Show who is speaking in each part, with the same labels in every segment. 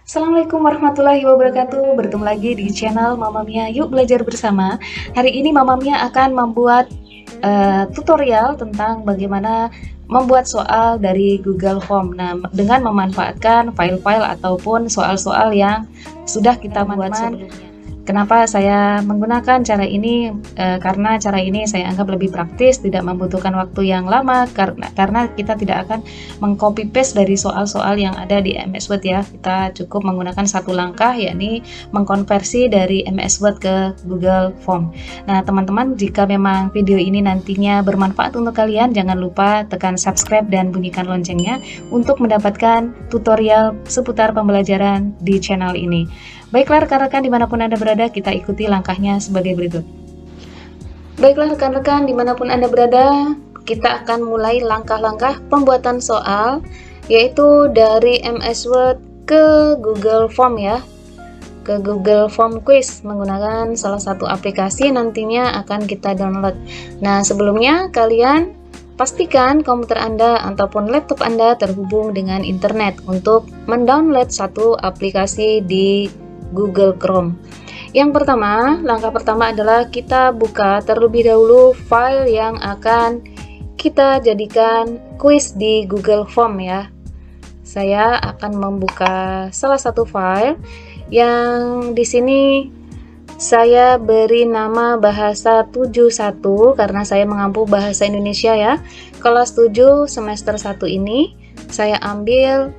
Speaker 1: Assalamualaikum warahmatullahi wabarakatuh. Bertemu lagi di channel Mama Mia. Yuk belajar bersama. Hari ini Mama Mia akan membuat tutorial tentang bagaimana membuat soal dari Google Form. Nah, dengan memanfaatkan file-file ataupun soal-soal yang sudah kita buat sebelumnya. Kenapa saya menggunakan cara ini? Karena cara ini saya anggap lebih praktis, tidak membutuhkan waktu yang lama, karena kita tidak akan mengcopy paste dari soal-soal yang ada di MS Word ya. Kita cukup menggunakan satu langkah, yakni mengkonversi dari MS Word ke Google Form. Nah teman-teman, jika memang video ini nantinya bermanfaat untuk kalian, jangan lupa tekan subscribe dan bunyikan loncengnya untuk mendapatkan tutorial seputar pembelajaran di channel ini. Baiklah rekan-rekan dimanapun Anda berada, kita ikuti langkahnya sebagai berikut. Baiklah rekan-rekan dimanapun Anda berada, kita akan mulai langkah-langkah pembuatan soal, yaitu dari MS Word ke Google Form ya, ke Google Form Quiz menggunakan salah satu aplikasi nantinya akan kita download. Nah sebelumnya kalian pastikan komputer Anda ataupun laptop Anda terhubung dengan internet untuk mendownload satu aplikasi di Google Chrome. Yang pertama, langkah pertama adalah kita buka terlebih dahulu file yang akan kita jadikan kuis di Google Form ya. Saya akan membuka salah satu file yang di sini saya beri nama bahasa 71 karena saya mengampu bahasa Indonesia ya. Kelas 7 semester 1 ini saya ambil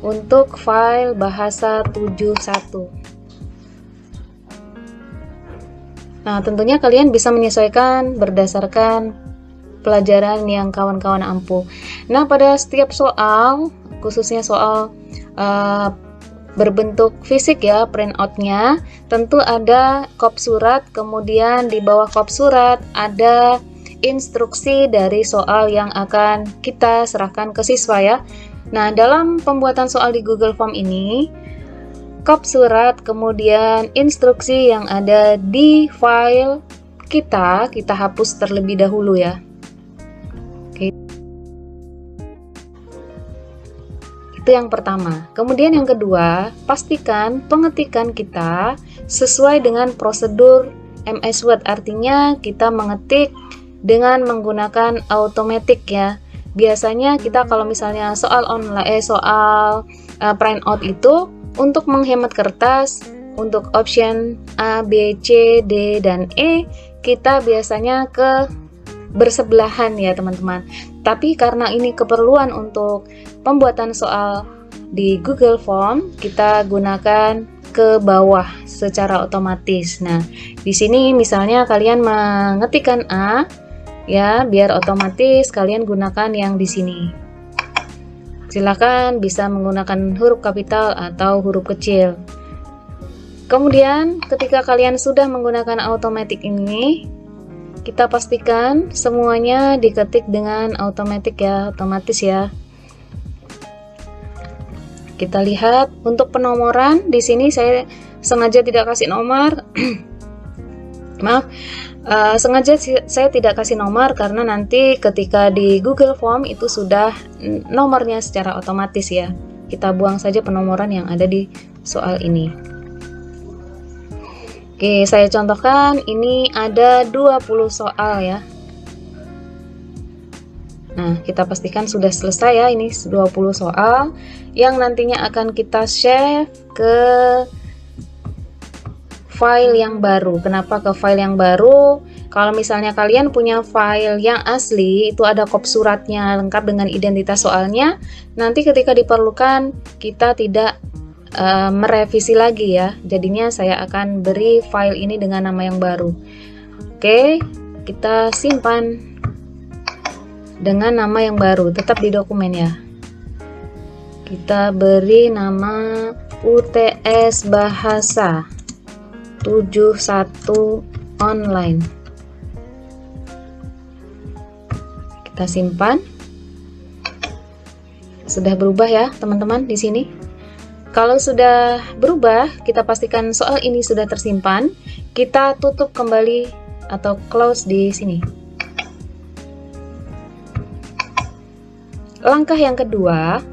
Speaker 1: untuk file bahasa 71. Nah, tentunya kalian bisa menyesuaikan berdasarkan pelajaran yang kawan-kawan ampu. Nah, pada setiap soal, khususnya soal berbentuk fisik ya, printoutnya, tentu ada kop surat, kemudian di bawah kop surat ada instruksi dari soal yang akan kita serahkan ke siswa ya. Nah, dalam pembuatan soal di Google Form ini, kop surat kemudian instruksi yang ada di file kita hapus terlebih dahulu ya. Oke. Itu yang pertama. Kemudian yang kedua, pastikan pengetikan kita sesuai dengan prosedur MS Word. Artinya kita mengetik dengan menggunakan automatic ya. Biasanya kita kalau misalnya soal online printout itu untuk menghemat kertas, untuk option A, B, C, D, dan E kita biasanya ke bersebelahan ya teman-teman. Tapi karena ini keperluan untuk pembuatan soal di Google Form, kita gunakan ke bawah secara otomatis. Nah, di sini misalnya kalian mengetikkan A ya, biar otomatis kalian gunakan yang di sini. Silakan bisa menggunakan huruf kapital atau huruf kecil. Kemudian ketika kalian sudah menggunakan automatic ini, kita pastikan semuanya diketik dengan automatic ya, otomatis ya. Kita lihat untuk penomoran di sini saya sengaja tidak kasih nomor. Maaf. Sengaja saya tidak kasih nomor karena nanti ketika di Google Form itu sudah nomornya secara otomatis ya. Kita buang saja penomoran yang ada di soal ini. Oke, saya contohkan ini ada 20 soal ya. Nah, kita pastikan sudah selesai ya, ini 20 soal yang nantinya akan kita save ke file yang baru. Kenapa ke file yang baru? Kalau misalnya kalian punya file yang asli, itu ada kop suratnya lengkap dengan identitas soalnya, nanti ketika diperlukan kita tidak merevisi lagi ya. Jadinya saya akan beri file ini dengan nama yang baru. Oke, kita simpan dengan nama yang baru, tetap di dokumen ya. Kita beri nama UTS Bahasa 71 online. Kita simpan. Sudah berubah ya teman-teman di sini. Kalau sudah berubah, kita pastikan soal ini sudah tersimpan. Kita tutup kembali atau close di sini. Langkah yang kedua,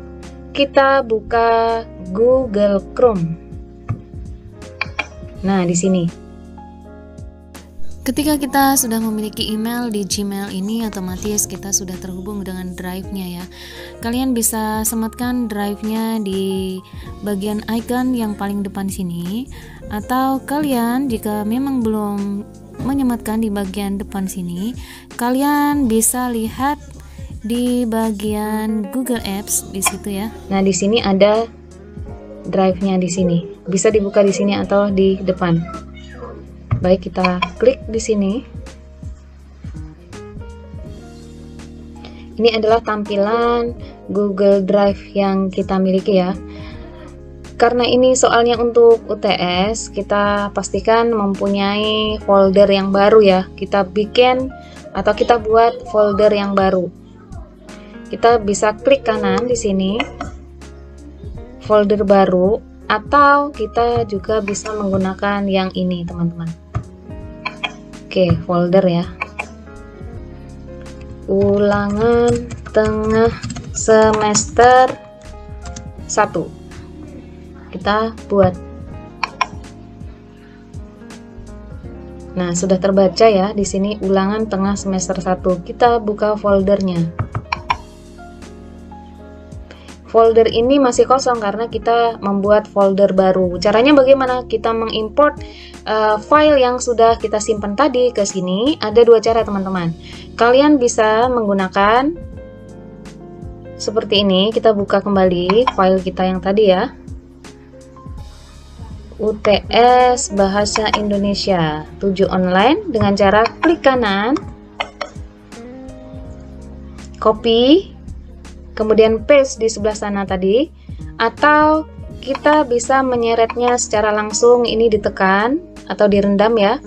Speaker 1: kita buka Google Chrome. Nah, di sini.
Speaker 2: Ketika kita sudah memiliki email di Gmail ini, otomatis kita sudah terhubung dengan drive-nya ya. Kalian bisa sematkan drive-nya di bagian icon yang paling depan sini, atau kalian jika memang belum menyematkan di bagian depan sini, kalian bisa lihat di bagian Google Apps di situ ya.
Speaker 1: Nah, di sini ada drive-nya di sini. Bisa dibuka di sini atau di depan. Baik, kita klik di sini. Ini adalah tampilan Google Drive yang kita miliki ya. Karena ini soalnya untuk UTS, kita pastikan mempunyai folder yang baru ya. Kita bikin atau kita buat folder yang baru. Kita bisa klik kanan di sini, folder baru, atau kita juga bisa menggunakan yang ini, teman-teman. Oke, folder ya. Ulangan tengah semester 1. Kita buat. Nah, sudah terbaca ya di sini ulangan tengah semester 1. Kita buka foldernya. Folder ini masih kosong karena kita membuat folder baru. Caranya bagaimana? Kita mengimport file yang sudah kita simpan tadi ke sini. Ada dua cara, teman-teman. Kalian bisa menggunakan seperti ini. Kita buka kembali file kita yang tadi ya. UTS Bahasa Indonesia 7 online dengan cara klik kanan, copy, kemudian paste di sebelah sana tadi, atau kita bisa menyeretnya secara langsung. Ini ditekan atau direndam ya,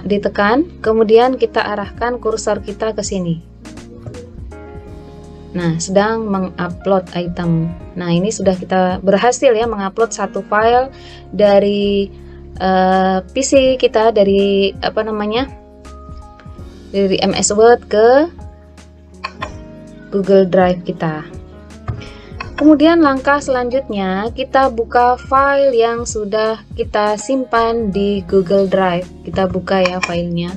Speaker 1: ditekan, kemudian kita arahkan kursor kita ke sini. Nah, sedang mengupload item. Nah, ini sudah kita berhasil ya mengupload satu file dari PC kita, dari dari MS Word ke Google Drive kita. Kemudian langkah selanjutnya kita buka file yang sudah kita simpan di Google Drive. Kita buka ya filenya.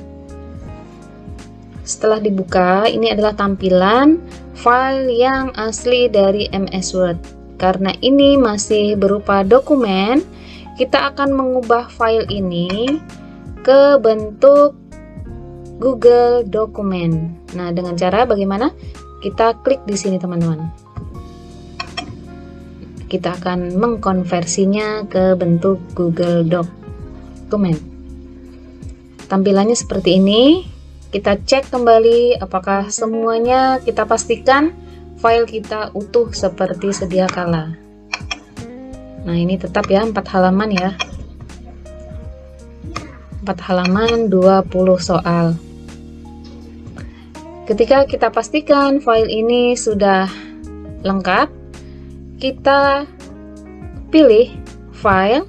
Speaker 1: Setelah dibuka, ini adalah tampilan file yang asli dari MS Word. Karena ini masih berupa dokumen, kita akan mengubah file ini ke bentuk Google Dokumen. Nah, dengan cara bagaimana? Kita klik di sini, teman-teman. Kita akan mengkonversinya ke bentuk Google Dokumen. Tampilannya seperti ini. Kita cek kembali apakah semuanya, kita pastikan file kita utuh seperti sedia kala. Nah, ini tetap ya 4 halaman ya. 4 halaman 20 soal. Ketika kita pastikan file ini sudah lengkap, kita pilih file,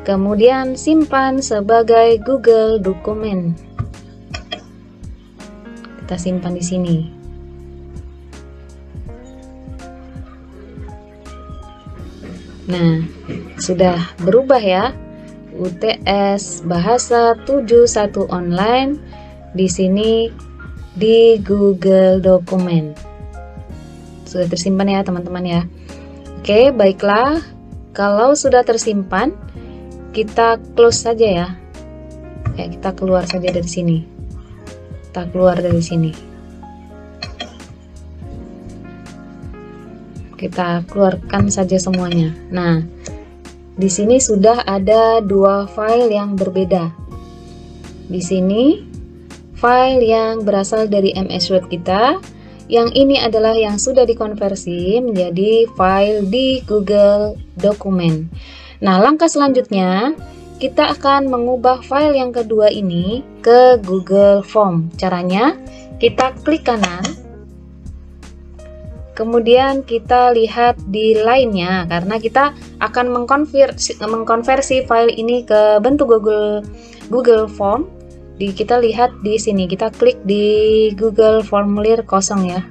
Speaker 1: kemudian simpan sebagai Google Dokumen. Kita simpan di sini. Nah, sudah berubah ya. UTS Bahasa 71 online di sini di Google Dokumen. Sudah tersimpan ya, teman-teman ya. Oke, baiklah. Kalau sudah tersimpan, kita close saja ya. Ya, kita keluar saja dari sini. Kita keluar dari sini. Kita keluarkan saja semuanya. Nah, di sini sudah ada 2 file yang berbeda. Di sini file yang berasal dari MS Word kita. Yang ini adalah yang sudah dikonversi menjadi file di Google Dokumen. Nah, langkah selanjutnya kita akan mengubah file yang kedua ini ke Google Form. Caranya, kita klik kanan, kemudian kita lihat di lainnya, karena kita akan mengkonversi file ini ke bentuk Google Form. Kita lihat di sini, kita klik di Google Formulir kosong ya.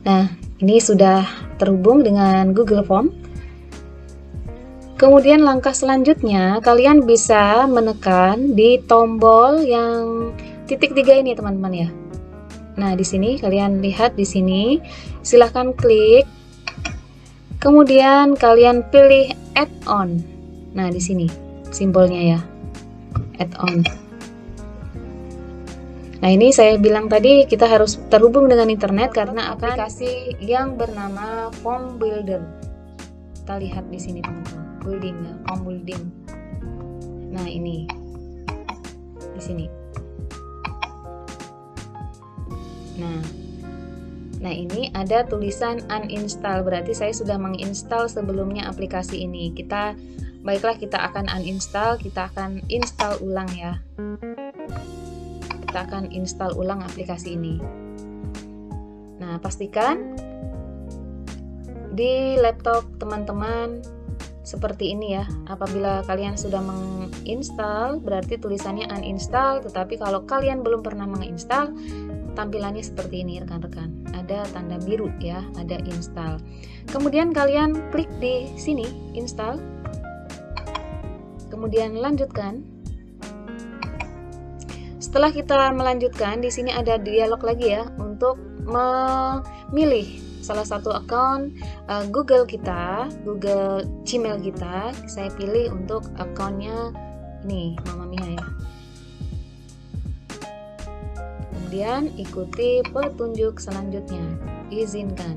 Speaker 1: Nah, ini sudah terhubung dengan Google Form. Kemudian langkah selanjutnya, kalian bisa menekan di tombol yang titik 3 ini, teman-teman ya. Nah, di sini kalian lihat di sini, silahkan klik. Kemudian kalian pilih add-on. Nah, di sini simbolnya ya, add-on. Nah, ini saya bilang tadi kita harus terhubung dengan internet karena aplikasi yang bernama Form Builder. Kita lihat di sini, teman-teman. Building ya, form building. Nah, ini di sini. Nah, ini ada tulisan uninstall, berarti saya sudah menginstal sebelumnya aplikasi ini. Baiklah, kita akan uninstall, kita akan install ulang ya. Kita akan install ulang aplikasi ini. Nah, pastikan di laptop teman-teman seperti ini ya. Apabila kalian sudah menginstal, berarti tulisannya uninstall, tetapi kalau kalian belum pernah menginstal, tampilannya seperti ini rekan-rekan. Ada tanda biru ya, ada install. Kemudian kalian klik di sini, install. Kemudian lanjutkan. Setelah kita melanjutkan, di sini ada dialog lagi ya untuk memilih salah satu akun Google kita, Google Gmail kita. Saya pilih untuk akunnya ini, Mama Mia ya. Kemudian ikuti petunjuk selanjutnya, izinkan.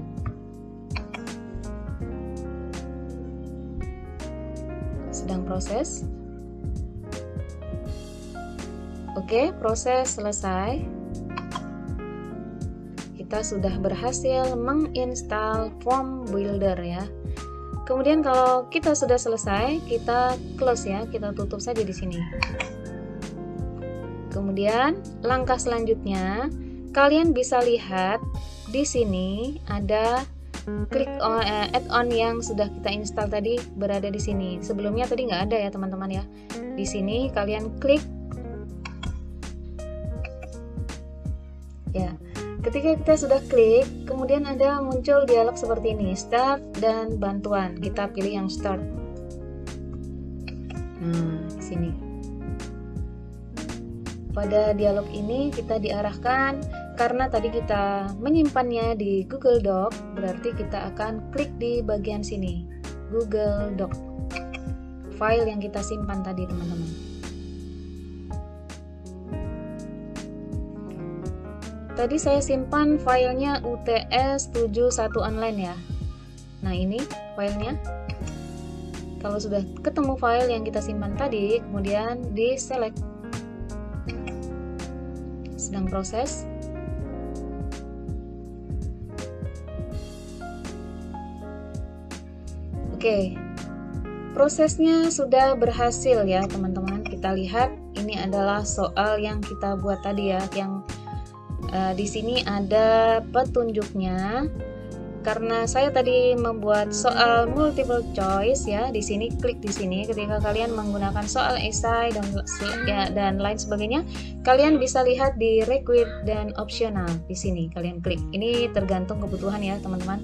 Speaker 1: Sedang proses. Oke, proses selesai. Kita sudah berhasil menginstal Form Builder ya. Kemudian kalau kita sudah selesai, kita close ya, kita tutup saja di sini. Kemudian langkah selanjutnya, kalian bisa lihat di sini ada klik add-on yang sudah kita install tadi berada di sini. Sebelumnya tadi nggak ada ya teman-teman ya. Di sini kalian klik ya. Ketika kita sudah klik, kemudian ada muncul dialog seperti ini, start dan bantuan. Kita pilih yang start. Nah, di sini. Pada dialog ini kita diarahkan, karena tadi kita menyimpannya di Google Doc, berarti kita akan klik di bagian sini, Google Doc. File yang kita simpan tadi, teman-teman. Tadi saya simpan filenya UTS 71 online ya. Nah, ini filenya. Kalau sudah ketemu file yang kita simpan tadi, kemudian di select. Sedang proses. Oke. Prosesnya sudah berhasil ya, teman-teman. Kita lihat ini adalah soal yang kita buat tadi ya, yang di sini ada petunjuknya. Karena saya tadi membuat soal multiple choice ya, di sini klik di sini. Ketika kalian menggunakan soal esai dan lain sebagainya, kalian bisa lihat di required dan optional di sini. Kalian klik. Ini tergantung kebutuhan ya, teman-teman.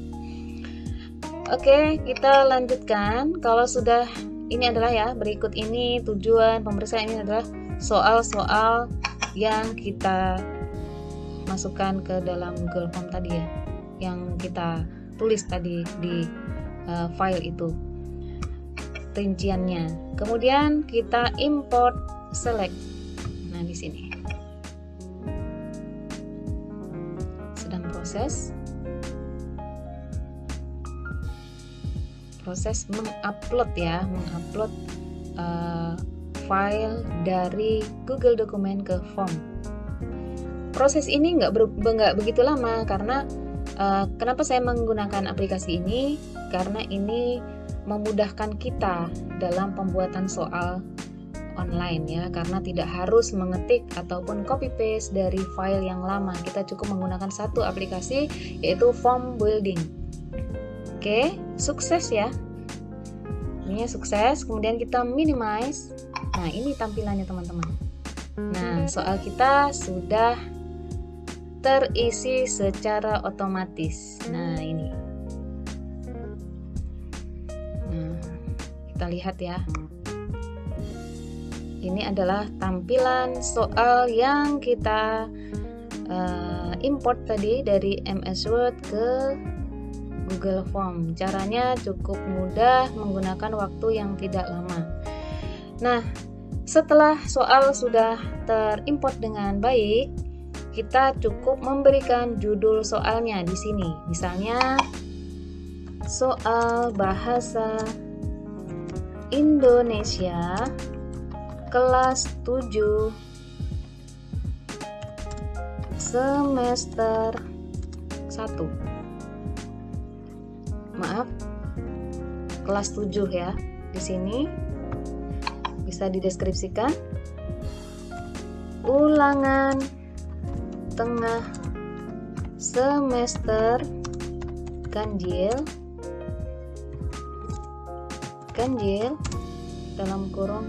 Speaker 1: Oke, kita lanjutkan. Kalau sudah, ini adalah ya, berikut ini tujuan pemeriksaan. Ini adalah soal-soal yang kita masukkan ke dalam Google Form tadi ya, yang kita tulis tadi di file itu rinciannya. Kemudian kita import select. Nah, di sini sedang proses mengupload ya, mengupload file dari Google Dokumen ke form. Proses ini nggak begitu lama karena kenapa saya menggunakan aplikasi ini? Karena ini memudahkan kita dalam pembuatan soal online ya, karena tidak harus mengetik ataupun copy paste dari file yang lama. Kita cukup menggunakan satu aplikasi, yaitu Form Building. Oke, sukses ya. Ini sukses. Kemudian kita minimize. Nah, ini tampilannya teman-teman. Nah, soal kita sudah terisi secara otomatis. Nah, ini. Nah, kita lihat ya. Ini adalah tampilan soal yang kita import tadi dari MS Word ke Google Form. Caranya cukup mudah, menggunakan waktu yang tidak lama. Nah, setelah soal sudah terimport dengan baik, kita cukup memberikan judul soalnya di sini. Misalnya soal bahasa Indonesia kelas 7 semester 1. Maaf, kelas 7 ya. Di sini bisa dideskripsikan ulangan tengah semester ganjil dalam kurung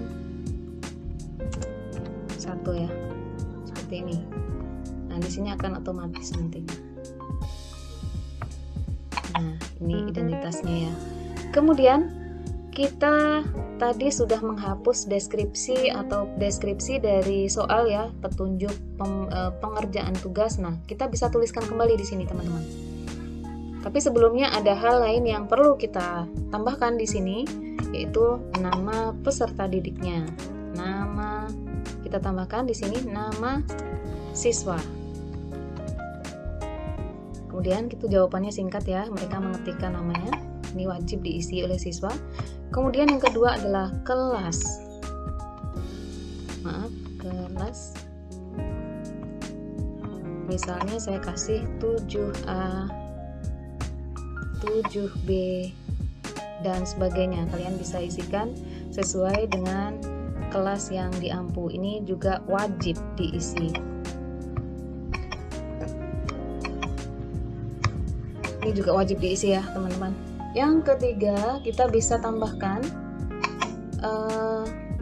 Speaker 1: 1 ya, seperti ini. Nah, di sini akan otomatis nanti. Nah, ini identitasnya ya. Kemudian kita tadi sudah menghapus deskripsi dari soal ya, petunjuk pengerjaan tugas. Nah, kita bisa tuliskan kembali di sini teman-teman. Tapi sebelumnya ada hal lain yang perlu kita tambahkan di sini, yaitu nama peserta didiknya. Nama kita tambahkan di sini nama siswa. Kemudian itu jawabannya singkat ya, mereka mengetikkan namanya. Ini wajib diisi oleh siswa. Kemudian yang kedua adalah kelas. Maaf, kelas. Misalnya saya kasih 7A, 7B, dan sebagainya. Kalian bisa isikan sesuai dengan kelas yang diampu. Ini juga wajib diisi. Ini juga wajib diisi ya teman-teman. Yang ketiga, kita bisa tambahkan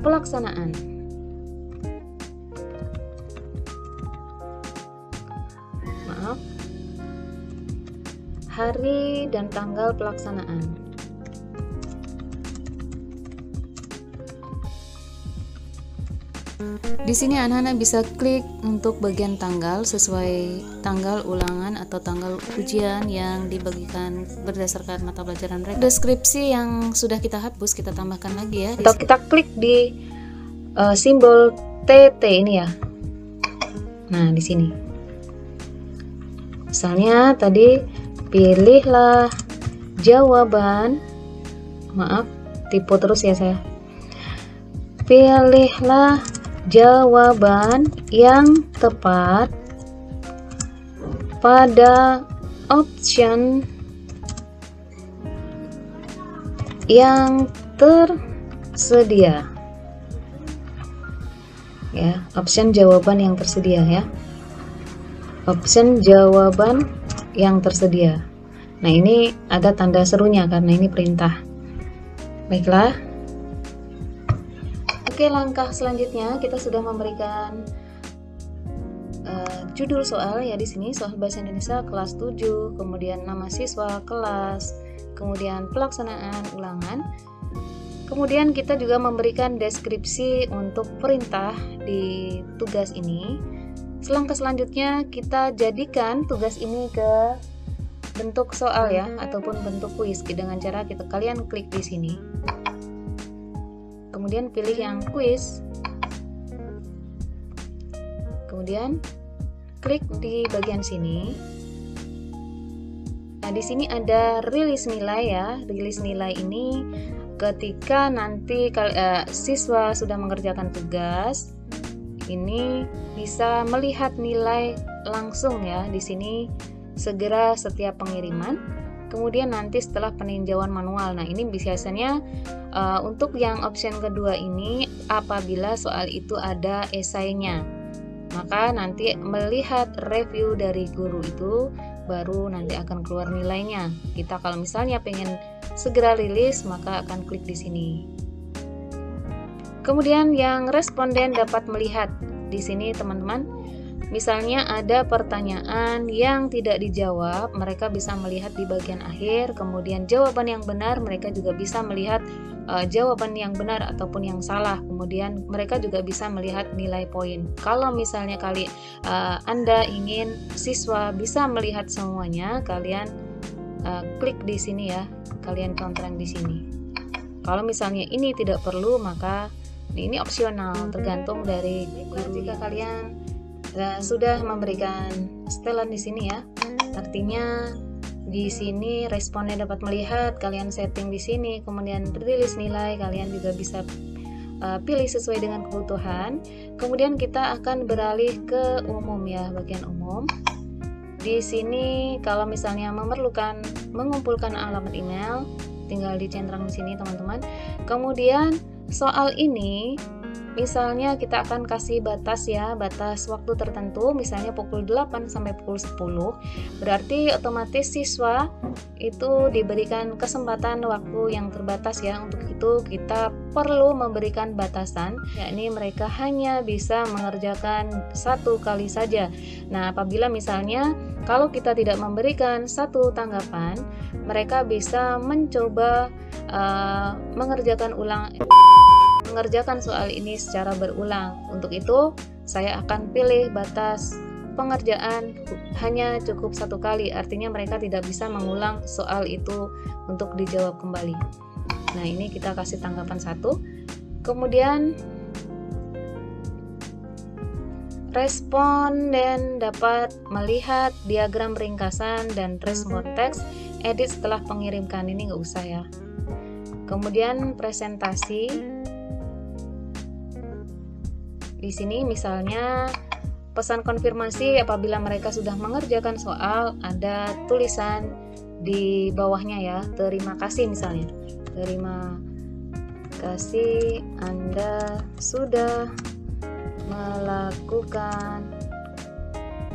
Speaker 1: pelaksanaan. Maaf, hari dan tanggal pelaksanaan.
Speaker 2: Di sini anak-anak bisa klik untuk bagian tanggal sesuai tanggal ulangan atau tanggal ujian yang dibagikan berdasarkan mata pelajaran mereka. Deskripsi yang sudah kita hapus kita tambahkan lagi ya.
Speaker 1: Atau kita klik di simbol TT ini ya. Nah, di sini. Misalnya tadi pilihlah jawaban. Maaf, tipe terus ya saya. Pilihlah jawaban yang tepat pada option yang tersedia. Ya, option jawaban yang tersedia ya. Option jawaban yang tersedia. Nah, ini ada tanda serunya karena ini perintah. Baiklah. Oke, langkah selanjutnya kita sudah memberikan judul soal ya di sini, soal bahasa Indonesia kelas 7, kemudian nama siswa, kelas, kemudian pelaksanaan ulangan. Kemudian kita juga memberikan deskripsi untuk perintah di tugas ini. Langkah selanjutnya kita jadikan tugas ini ke bentuk soal ya ataupun bentuk kuis dengan cara kalian klik di sini. Kemudian pilih yang kuis. Kemudian klik di bagian sini. Nah, di sini ada rilis nilai ya. Rilis nilai ini ketika nanti siswa sudah mengerjakan tugas, ini bisa melihat nilai langsung ya di sini segera setiap pengiriman. Kemudian nanti setelah peninjauan manual. Nah, ini biasanya untuk yang option kedua ini apabila soal itu ada esainya, maka nanti melihat review dari guru itu baru nanti akan keluar nilainya. Kita kalau misalnya pengen segera rilis maka akan klik di sini. Kemudian yang responden dapat melihat di sini teman-teman misalnya ada pertanyaan yang tidak dijawab, mereka bisa melihat di bagian akhir. Kemudian jawaban yang benar, mereka juga bisa melihat jawaban yang benar ataupun yang salah. Kemudian mereka juga bisa melihat nilai poin. Kalau misalnya Anda ingin siswa bisa melihat semuanya, kalian klik di sini ya, kalian counter di sini. Kalau misalnya ini tidak perlu, maka ini opsional, tergantung dari guru. Jika kalian sudah memberikan setelan di sini ya, artinya di sini responnya dapat melihat, kalian setting di sini, kemudian rilis nilai, kalian juga bisa pilih sesuai dengan kebutuhan. Kemudian kita akan beralih ke umum ya, bagian umum. Di sini kalau misalnya memerlukan mengumpulkan alamat email, tinggal dicentrang di sini teman-teman. Kemudian soal ini misalnya kita akan kasih batas ya, batas waktu tertentu, misalnya pukul 8 sampai pukul 10. Berarti otomatis siswa itu diberikan kesempatan waktu yang terbatas ya. Untuk itu kita perlu memberikan batasan, yakni mereka hanya bisa mengerjakan 1 kali saja. Nah, apabila misalnya kalau kita tidak memberikan 1 tanggapan, mereka bisa mencoba mengerjakan soal ini secara berulang. Untuk itu saya akan pilih batas pengerjaan hanya cukup 1 kali, artinya mereka tidak bisa mengulang soal itu untuk dijawab kembali. Nah, ini kita kasih tanggapan 1. Kemudian responden dapat melihat diagram ringkasan dan respon teks edit setelah pengirimkan. Ini nggak usah ya. Kemudian presentasi. Di sini misalnya pesan konfirmasi apabila mereka sudah mengerjakan soal, ada tulisan di bawahnya ya, terima kasih misalnya. Terima kasih Anda sudah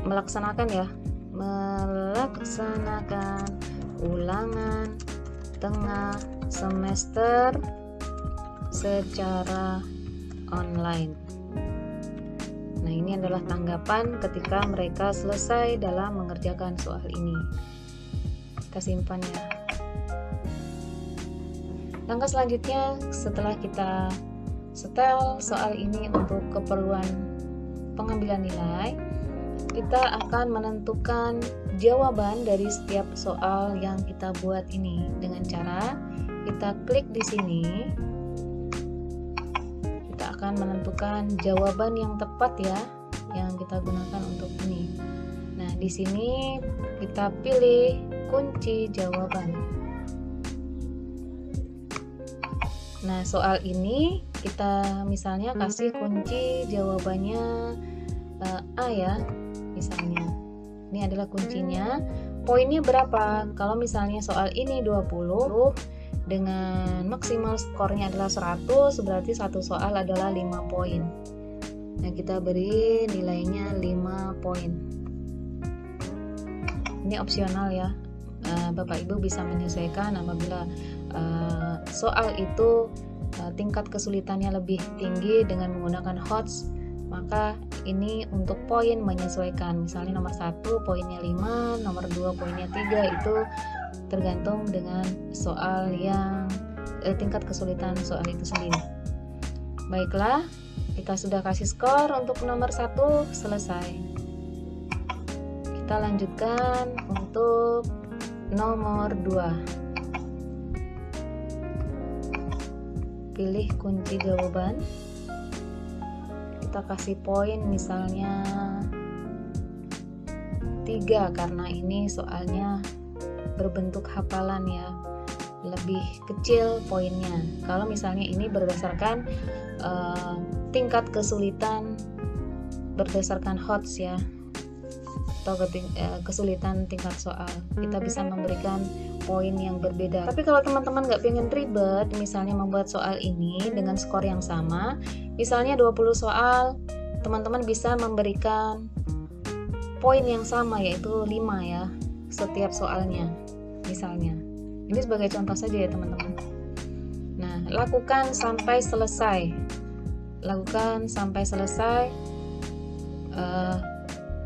Speaker 1: melaksanakan ulangan tengah semester secara online. Nah, ini adalah tanggapan ketika mereka selesai dalam mengerjakan soal ini. Kita simpan ya. Langkah selanjutnya, setelah kita setel soal ini untuk keperluan pengambilan nilai, kita akan menentukan jawaban dari setiap soal yang kita buat ini dengan cara kita klik di sini. Akan menentukan jawaban yang tepat ya, yang kita gunakan untuk ini. Nah, di sini kita pilih kunci jawaban. Nah, soal ini kita misalnya kasih kunci jawabannya A ya, misalnya. Ini adalah kuncinya. Poinnya berapa? Kalau misalnya soal ini 20 dengan maksimal skornya adalah 100, berarti satu soal adalah 5 poin. Nah, kita beri nilainya 5 poin. Ini opsional ya. Bapak Ibu bisa menyesuaikan apabila soal itu tingkat kesulitannya lebih tinggi dengan menggunakan HOTS, maka ini untuk poin menyesuaikan. Misalnya nomor 1 poinnya 5, nomor 2 poinnya 3, itu tergantung dengan soal yang tingkat kesulitan soal itu sendiri. Baiklah, kita sudah kasih skor untuk nomor 1, selesai. Kita lanjutkan untuk nomor 2. Pilih kunci jawaban. Kita kasih poin misalnya 3 karena ini soalnya berbentuk hafalan ya, lebih kecil poinnya. Kalau misalnya ini berdasarkan tingkat kesulitan berdasarkan HOTS ya, atau kesulitan tingkat soal, kita bisa memberikan poin yang berbeda. Tapi kalau teman-teman nggak pengen ribet, misalnya membuat soal ini dengan skor yang sama, misalnya 20 soal, teman-teman bisa memberikan poin yang sama, yaitu 5 ya, setiap soalnya. Misalnya, ini sebagai contoh saja ya teman-teman. Nah, lakukan sampai selesai.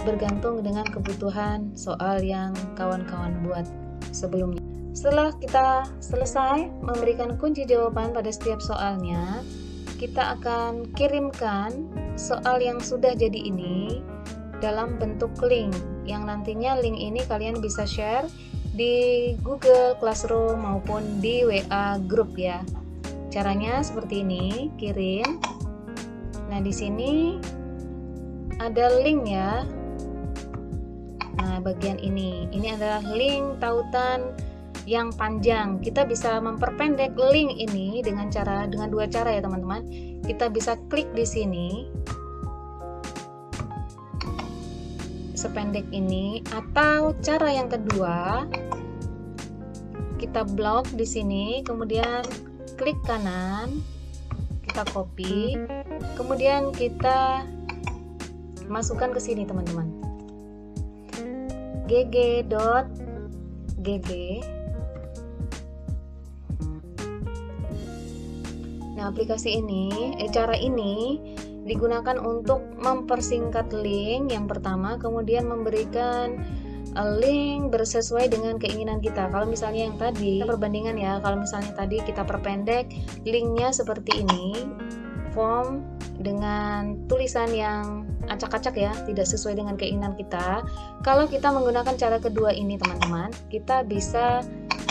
Speaker 1: bergantung dengan kebutuhan soal yang kawan-kawan buat sebelumnya. Setelah kita selesai memberikan kunci jawaban pada setiap soalnya, kita akan kirimkan soal yang sudah jadi ini dalam bentuk link, yang nantinya link ini kalian bisa share di Google Classroom maupun di WA grup ya. Caranya seperti ini, kirim. Nah, di sini ada link ya. Nah, bagian ini adalah link tautan yang panjang. Kita bisa memperpendek link ini dengan dua cara ya teman-teman. Kita bisa klik di sini sependek ini, atau cara yang kedua kita blok di sini, kemudian klik kanan, kita copy, kemudian kita masukkan ke sini teman-teman, gg.gg. Nah, aplikasi ini, cara ini digunakan untuk mempersingkat link yang pertama, kemudian memberikan link bersesuai dengan keinginan kita. Kalau misalnya yang tadi, perbandingan ya, kalau misalnya tadi kita perpendek linknya seperti ini, form dengan tulisan yang acak-acak ya, tidak sesuai dengan keinginan kita. Kalau kita menggunakan cara kedua ini teman-teman, kita bisa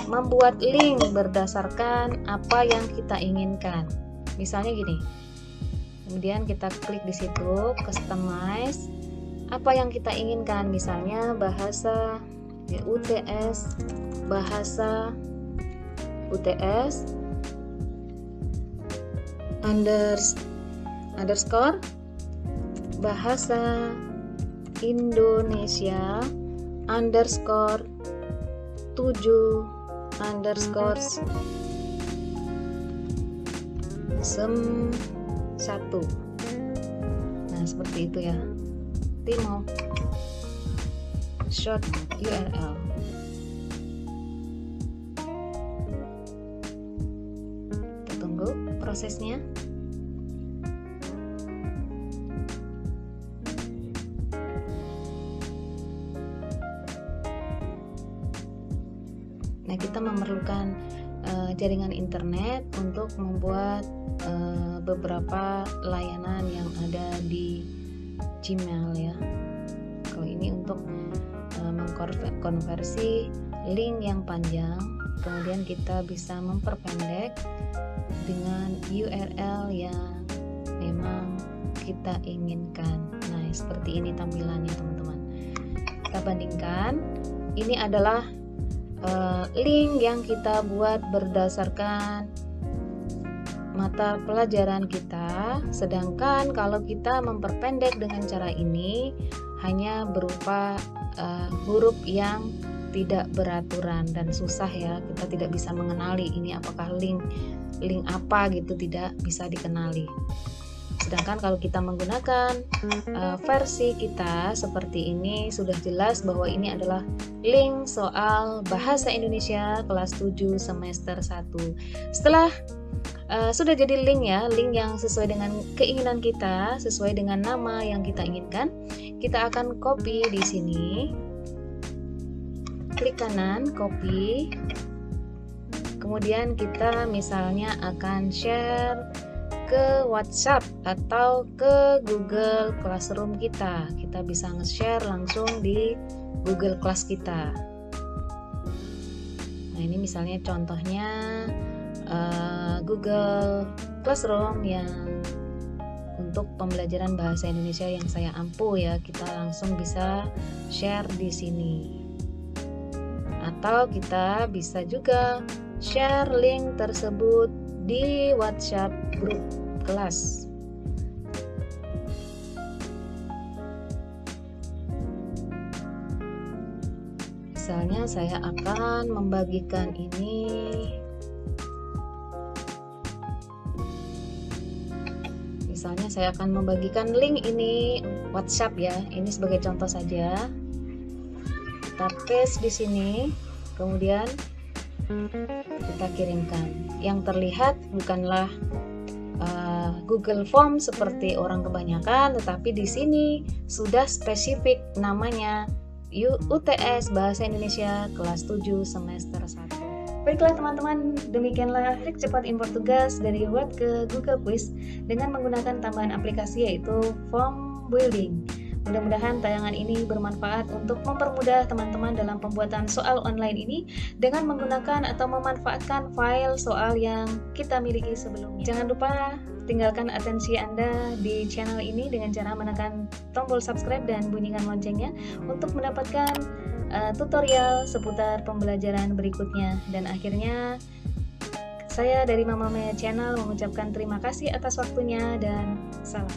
Speaker 1: membuat link berdasarkan apa yang kita inginkan. Misalnya gini, kemudian kita klik di situ, customize, apa yang kita inginkan, misalnya bahasa UTS, bahasa UTS underscore bahasa Indonesia underscore 7 underscore 1. Nah, seperti itu ya. Mau short URL. Kita tunggu prosesnya. Nah, kita memerlukan jaringan internet untuk membuat beberapa layanan yang ada di Gmail ya. Kalau ini untuk mengkonversi link yang panjang, kemudian kita bisa memperpendek dengan URL yang memang kita inginkan. Nah, seperti ini tampilannya teman-teman. Kita bandingkan, ini adalah link yang kita buat berdasarkan mata pelajaran kita, sedangkan kalau kita memperpendek dengan cara ini hanya berupa huruf yang tidak beraturan dan susah ya, kita tidak bisa mengenali ini apakah link apa gitu, tidak bisa dikenali. Sedangkan kalau kita menggunakan versi kita seperti ini, sudah jelas bahwa ini adalah link soal Bahasa Indonesia kelas 7 semester 1. Setelah sudah jadi link ya, link yang sesuai dengan keinginan kita, sesuai dengan nama yang kita inginkan, kita akan copy di sini, klik kanan, copy, kemudian kita misalnya akan share ke WhatsApp atau ke Google Classroom kita. Kita bisa nge-share langsung di Google Class kita. Nah, ini misalnya contohnya Google Classroom yang untuk pembelajaran bahasa Indonesia yang saya ampuh ya, kita langsung bisa share di sini. Atau kita bisa juga share link tersebut di WhatsApp grup kelas. Misalnya saya akan membagikan ini saya akan membagikan link ini WhatsApp ya. Ini sebagai contoh saja. Kita paste di sini, kemudian kita kirimkan. Yang terlihat bukanlah Google Form seperti orang kebanyakan, tetapi di sini sudah spesifik namanya UTS Bahasa Indonesia kelas 7 semester 1. Baiklah teman-teman, demikianlah trik cepat import tugas dari Word ke Google Quiz dengan menggunakan tambahan aplikasi yaitu Form Building. Mudah-mudahan tayangan ini bermanfaat untuk mempermudah teman-teman dalam pembuatan soal online ini dengan menggunakan atau memanfaatkan file soal yang kita miliki sebelumnya. Jangan lupa tinggalkan atensi Anda di channel ini dengan cara menekan tombol subscribe dan bunyikan loncengnya untuk mendapatkan tutorial seputar pembelajaran berikutnya. Dan akhirnya saya dari Mama Mia Channel mengucapkan terima kasih atas waktunya dan salam.